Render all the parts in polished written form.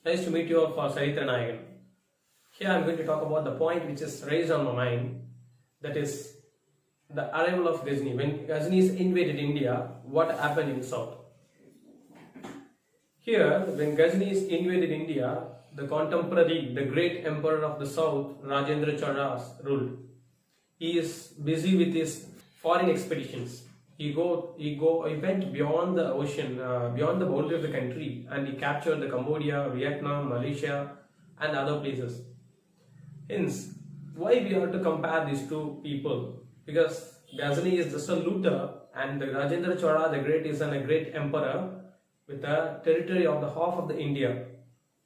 Nice to meet you for Saritra Nayagan. Here I am going to talk about the point which is raised on my mind, that is the arrival of Ghajini. When Ghajini invaded India, what happened in south? Here, when Ghajini invaded India, the contemporary, the great emperor of the south, Rajendra ruled. He is busy with his foreign expeditions. He went beyond the ocean, beyond the boundary of the country, and he captured the Cambodia, Vietnam, Malaysia, and other places. Hence, why we have to compare these two people? Because Ghajini is just a looter, and the Rajendra Chola the Great is a great emperor with a territory of the half of the India,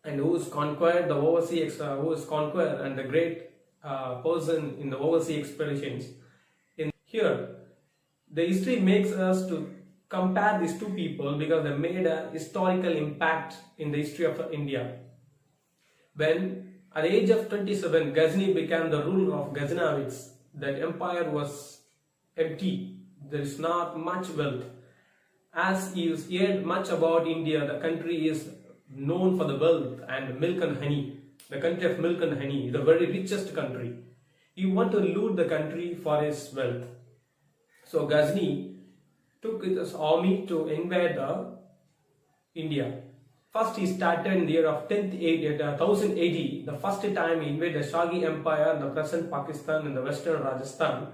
and who is conquered the overseas, who is conquered and the great person in the overseas expeditions. In here, the history makes us to compare these two people because they made a historical impact in the history of India. When at the age of 27, Ghajini became the ruler of Ghaznavids, that empire was empty. There is not much wealth. As he has heard much about India, the country is known for the wealth and milk and honey. The country of milk and honey, the very richest country. He wanted to loot the country for his wealth. So Ghajini took his army to invade India. First he started in the year of 1000 AD. The first time he invaded the Shagi Empire in the present Pakistan and the western Rajasthan.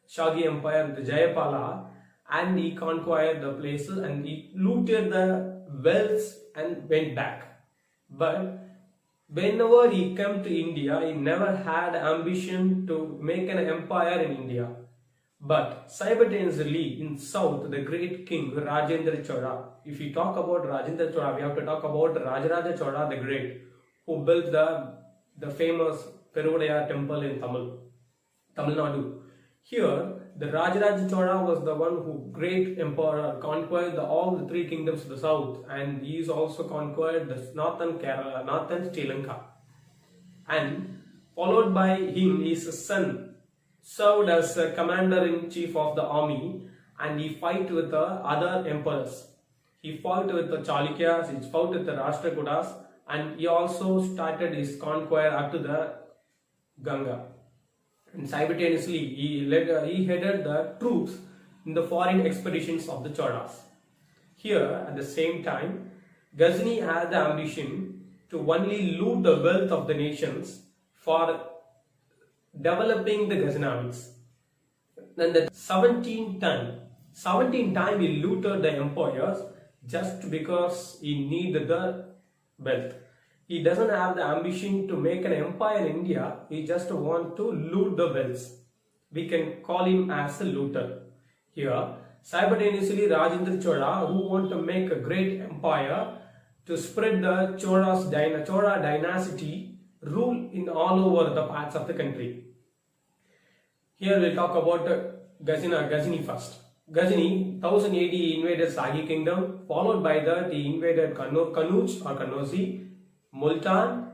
Shagi Empire, the Jayapala, and he conquered the places and he looted the wealth and went back. But whenever he came to India, he never had ambition to make an empire in India. But simultaneously in south, the great king Rajendra Chola. If we talk about Rajendra Chola, we have to talk about Rajaraja Chola the Great, who built the famous Peruvadaya temple in Tamil Nadu. Here, the Rajaraja Chola was the one who great emperor conquered all the three kingdoms of the south, and he is also conquered the northern Kerala, northern Sri Lanka. And followed by him, his son served as commander-in-chief of the army, and he fought with the other emperors. He fought with the Chalukyas, he fought with the Rashtrakutas, and he also started his conquest up to the Ganga. And simultaneously, he headed the troops in the foreign expeditions of the Cholas. Here, at the same time, Ghajini had the ambition to only loot the wealth of the nations for developing the Ghaznavids. Then the 17th time he looted the empires just because he needed the wealth. He doesn't have the ambition to make an empire in India, he just wants to loot the wealth. We can call him as a looter. Here, simultaneously Rajendra Chola, who want to make a great empire to spread the Chola dynasty, rule in all over the parts of the country. Here we'll talk about Ghajini first. Ghajini, 1000 AD, invaded Sagi kingdom, followed by that he invaded Kanuj or Kanosi, Multan,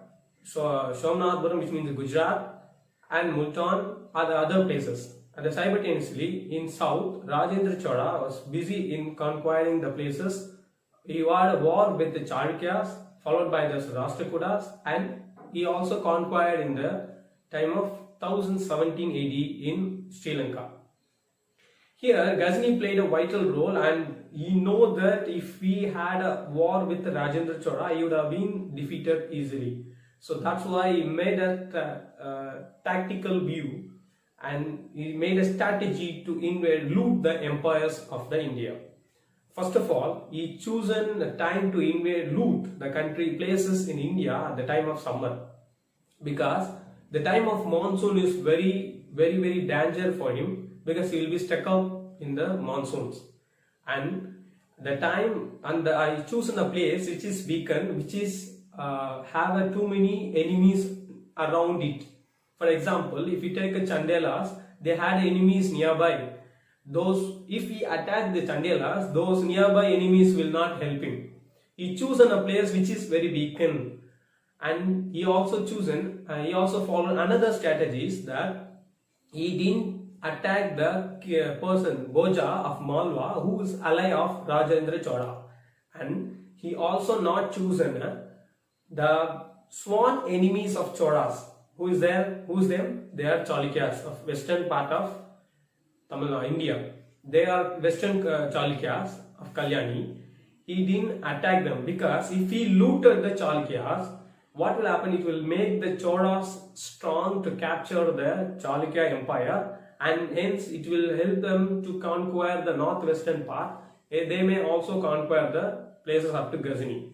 Somnathpuram, which means Gujarat, and Multan are the other places. And simultaneously in south, Rajendra Chola was busy in conquering the places. He had a war with the Chalukyas, followed by the Rashtrakutas, and he also conquered in the time of 1017 AD in Sri Lanka. Here, Ghajini played a vital role, and you know that if we had a war with Rajendra Chola, he would have been defeated easily. So that's why he made a tactical view, and he made a strategy to loot the empires of the India. First of all, he chosen a time to loot the country places in India at the time of summer, because the time of monsoon is very, very, very danger for him, because he will be stuck up in the monsoons. And the time, and I chosen a place which is weakened, which is have too many enemies around it. For example, if you take a Chandelas, they had enemies nearby. If he attacked the Chandelas, those nearby enemies will not help him. He chosen a place which is very weakened, and he also followed another strategies, that he didn't attack the person Bhoja of Malwa, who is ally of Rajendra Chola, and he also not chosen The sworn enemies of Cholas. Who is there? Who's them? They are Chalukyas of western part of Tamil Nadu, India. They are western Chalukyas of Kalyani. He didn't attack them because if he looted the Chalukyas, what will happen? It will make the Cholas strong to capture the Chalukya empire, and hence it will help them to conquer the northwestern part. They may also conquer the places up to Ghajini.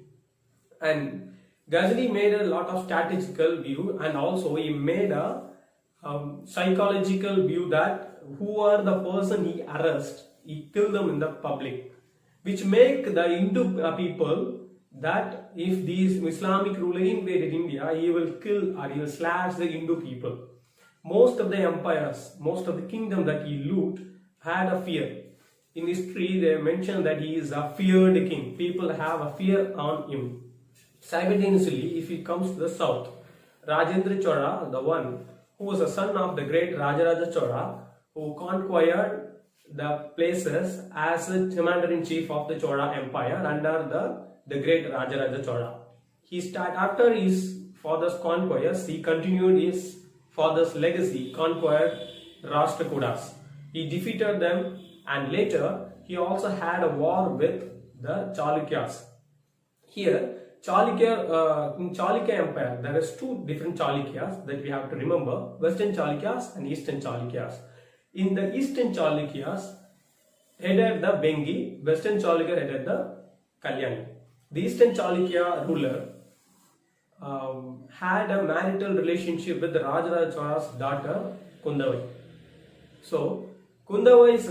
And Ghajini made a lot of statistical view, and also he made a psychological view that who are the person he arrests, he kill them in the public, which make the Hindu people that if these Islamic ruler invaded India, he will kill or he will slash the Hindu people. Most of the empires, most of the kingdom that he loot had a fear. In history, they mention that he is a feared king. People have a fear on him. Simultaneously, if he comes to the south, Rajendra Chola, the one who was a son of the great Rajaraja Chola, who conquered the places as a commander-in-chief of the Chola Empire under the great Rajaraja Chola. After his father's conquest, he continued his father's legacy, conquered Rashtrakutas. He defeated them, and later he also had a war with the Chalukyas. Here, in Chalukya Empire, there is two different Chalukyas that we have to remember: Western Chalukyas and Eastern Chalukyas. In the Eastern Chalukyas, headed the Bengi, Western Chalukya headed the Kalyani. The Eastern Chalukya ruler had a marital relationship with the Rajaraja Chola's daughter Kundavai. So Kundavai's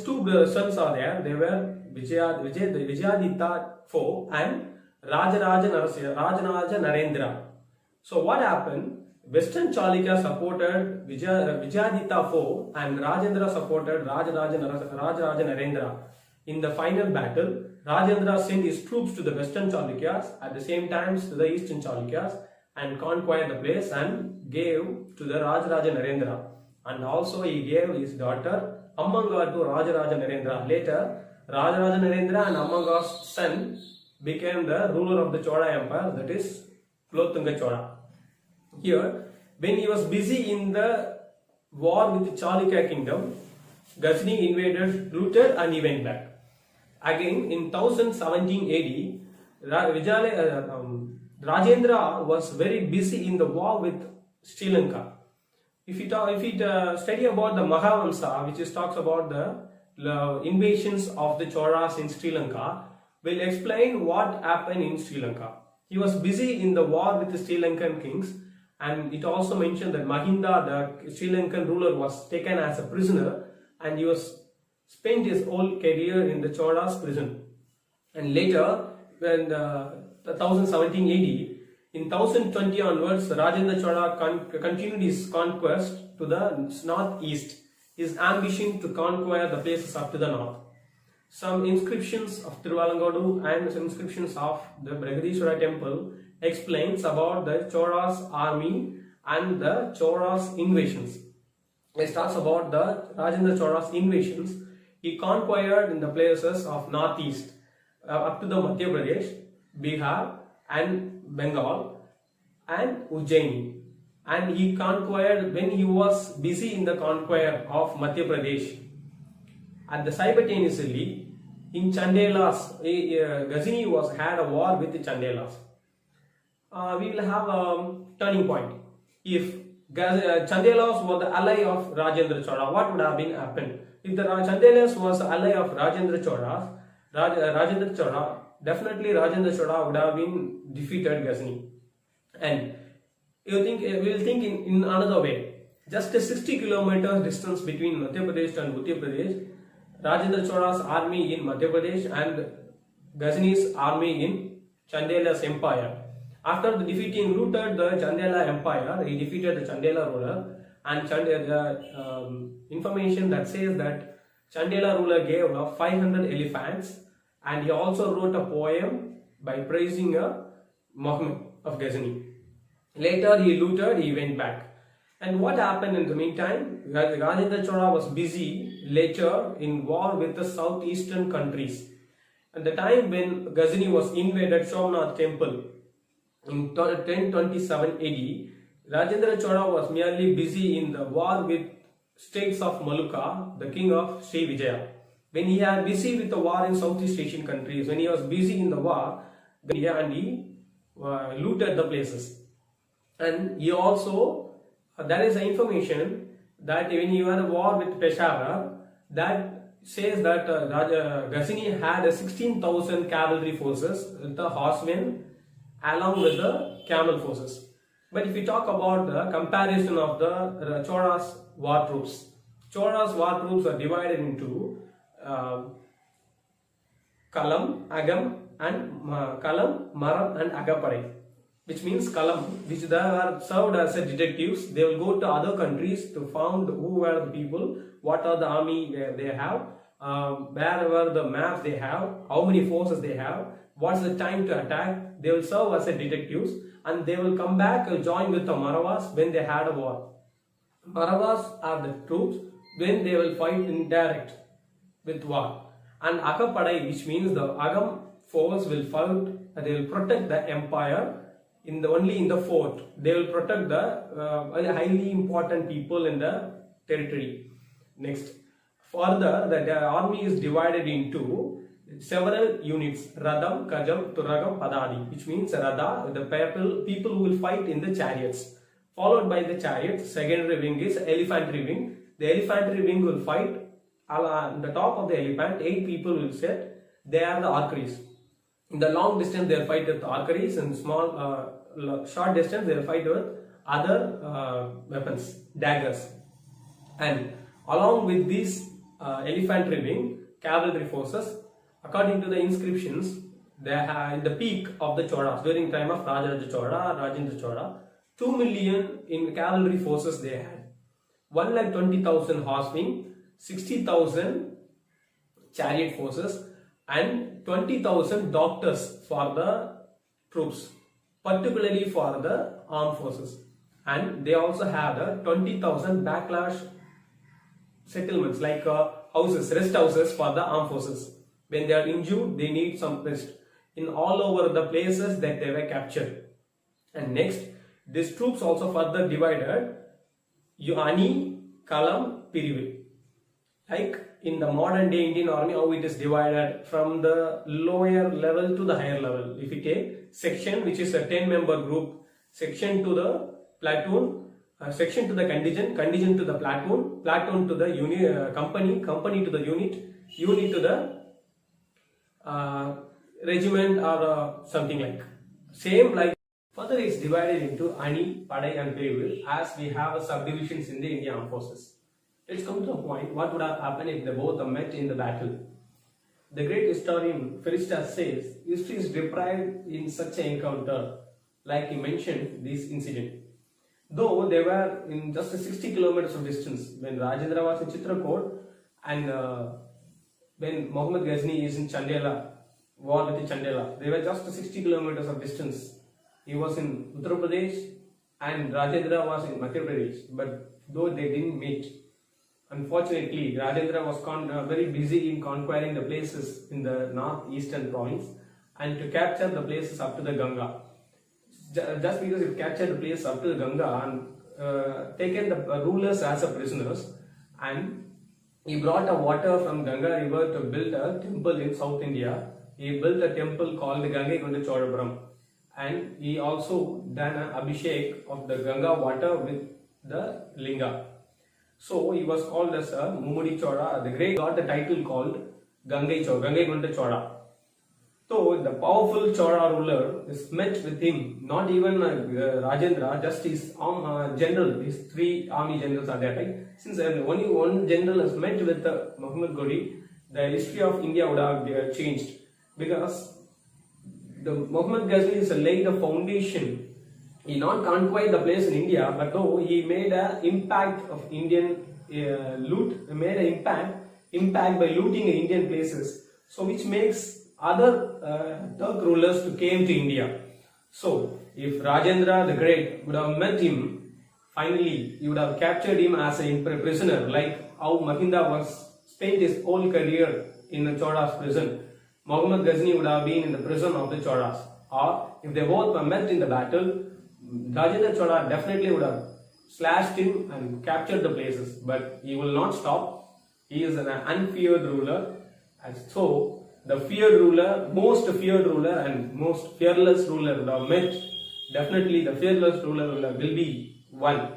two sons are there. They were Vijayaditya IV and Rajaraja Narendra. So what happened? Western Chalukya supported Vijayaditya IV and Rajendra supported Rajaraja Narendra. In the final battle, Rajendra sent his troops to the Western Chalukyas, at the same time to the Eastern Chalukyas, and conquered the place and gave to the Rajaraja Narendra. And also he gave his daughter Ammangar to Rajaraja Narendra. Later, Rajaraja Narendra and Ammangar's son became the ruler of the Chola Empire, that is Kulothunga Chola. Here, when he was busy in the war with the Chalukya kingdom, Ghajini invaded, looted, and he went back. Again, in 1017 AD, Rajendra was very busy in the war with Sri Lanka. If you study about the Mahavamsa, which talks about the invasions of the Cholas in Sri Lanka, will explain what happened in Sri Lanka. He was busy in the war with the Sri Lankan kings, and it also mentioned that Mahinda, the Sri Lankan ruler, was taken as a prisoner, and he spent his whole career in the Chola's prison. And later, when 1017 AD, in 1020 onwards, Rajendra Chola continued his conquest to the northeast, his ambition to conquer the places up to the north. Some inscriptions of Tiruvalangadu and some inscriptions of the Brihadeeswara temple explains about the Chola's army and the Chola's invasions. It talks about the Rajendra Chola's invasions. He conquered in the places of northeast up to the Madhya Pradesh, Bihar and Bengal and Ujjaini. And he conquered when he was busy in the conquest of Madhya Pradesh. At the simultaneously, in Chandelas, Ghajini had a war with the Chandelas. We will have a turning point. If Chandelas was the ally of Rajendra Chola, what would have been happened? If the Chandelas was the ally of Rajendra Chola, definitely Rajendra Chola would have been defeated Ghajini. And we will think in another way. Just a 60 kilometers distance between Madhya Pradesh and Uttar Pradesh, Rajendra Chola's army in Madhya Pradesh and Ghajini's army in Chandela's empire. After the looted the Chandela empire, he defeated the Chandela ruler, and information that says that Chandela ruler gave 500 elephants, and he also wrote a poem by praising Mahmud of Ghajini. Later he looted, he went back. And what happened in the meantime? Rajendra Chola was busy later in war with the southeastern countries. At the time when Ghajini was invaded Somnath temple in 1027 AD, Rajendra Chola was merely busy in the war with states of Maluka, the king of Sri Vijaya. When he was busy with the war in Southeast Asian countries, when he was busy in the war, and he looted the places. And he also, there is information that when he had a war with Peshawar, that says that Ghajini had 16,000 cavalry forces with the horsemen along with the camel forces. But if we talk about the comparison of the Chola's war troops, Chola's war troops are divided into Kalam, Agam, and Kalam, Maram, and Agapadai, which means Kalam, which they are served as detectives. They will go to other countries to find who were the people, what are the army they have, wherever the maps they have, how many forces they have, what's the time to attack. They will serve as detectives, and they will come back and join with the Maravas when they had a war. Maravas are the troops when they will fight in direct with war. And Agapadai, which means the Agam force will fight, they will protect the empire only in the fort. They will protect the highly important people in the territory. Next, further, the army is divided into several units: Radham, Kajam, Turagam, Padadi, which means Radha, the people who will fight in the chariots. Followed by the chariots, secondary wing is elephantry wing. The elephantry wing will fight on the top of the elephant. 8 people will sit. They are the archeries. In the long distance, they will fight with archeries, and short distance, they will fight with other weapons, daggers. And along with these elephantry wing, cavalry forces, according to the inscriptions, they have in the peak of the Cholas during time of Rajendra Chola, 2 million in cavalry forces they had, 1,20,000 horse wing, 60,000 chariot forces, and 20,000 doctors for the troops, particularly for the armed forces. And they also have the 20,000 backlash settlements, like houses, rest houses for the armed forces. When they are injured, they need some rest in all over the places that they were captured. And next, these troops also further divided Ani, Kalam, Pirivu. Like in the modern day Indian army, how it is divided from the lower level to the higher level. If we take section, which is a 10-member group, section to the platoon, section to the contingent, contingent to the platoon, platoon to the unit, company, company to the unit, unit to the regiment, or something like. Same like. Further, it's divided into Ani, Padai, and Pirivu, as we have subdivisions in the Indian Armed Forces. Let's come to the point: what would have happened if they both met in the battle? The great historian Feristas says history is deprived in such an encounter, like he mentioned this incident. Though they were in just 60 kilometers of distance, when Rajendra was in Chitrakoot and when Mahmud Ghajini is in Chandela, war with Chandela, they were just 60 kilometers of distance. He was in Uttar Pradesh and Rajendra was in Madhya Pradesh, but though they didn't meet, unfortunately, Rajendra was very busy in conquering the places in the northeastern province and to capture the places up to the Ganga. Just because he captured the place up to the Ganga and taken the rulers as a prisoners, and he brought a water from Ganga river to build a temple in South India. He built a temple called the Gangaikunda Cholapuram, and he also done an abhishek of the Ganga water with the linga. So he was called as a Mumudi Chola. The great got the title called Gangaikunda Chola. So the powerful Chola ruler is met with him, not even Rajendra, just his general, his 3 army generals are there, right? Since only one general is met with Mahmud Ghajini, the history of India would have changed, because the Mahmud Ghajini is laid a foundation. He not conquered the place in India, but though he made an impact of Indian loot, made an impact by looting Indian places, so which makes other Turk rulers to came to India. So if Rajendra the Great would have met him, finally he would have captured him as a prisoner, like how Mahinda was spent his whole career in the Chola's prison. Mahmud Ghajini would have been in the prison of the Cholas. Or if they both were met in the battle, Rajendra Chola definitely would have slashed him and captured the places. But he will not stop. He is an unfeared ruler. And so, the feared ruler, most feared ruler and most fearless ruler would have met. Definitely the fearless ruler will be one.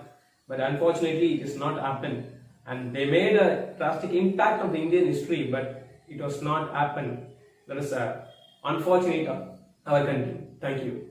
But unfortunately, it has not happened. And they made a drastic impact on the Indian history, but it was not happened. That is unfortunate of our country. Thank you.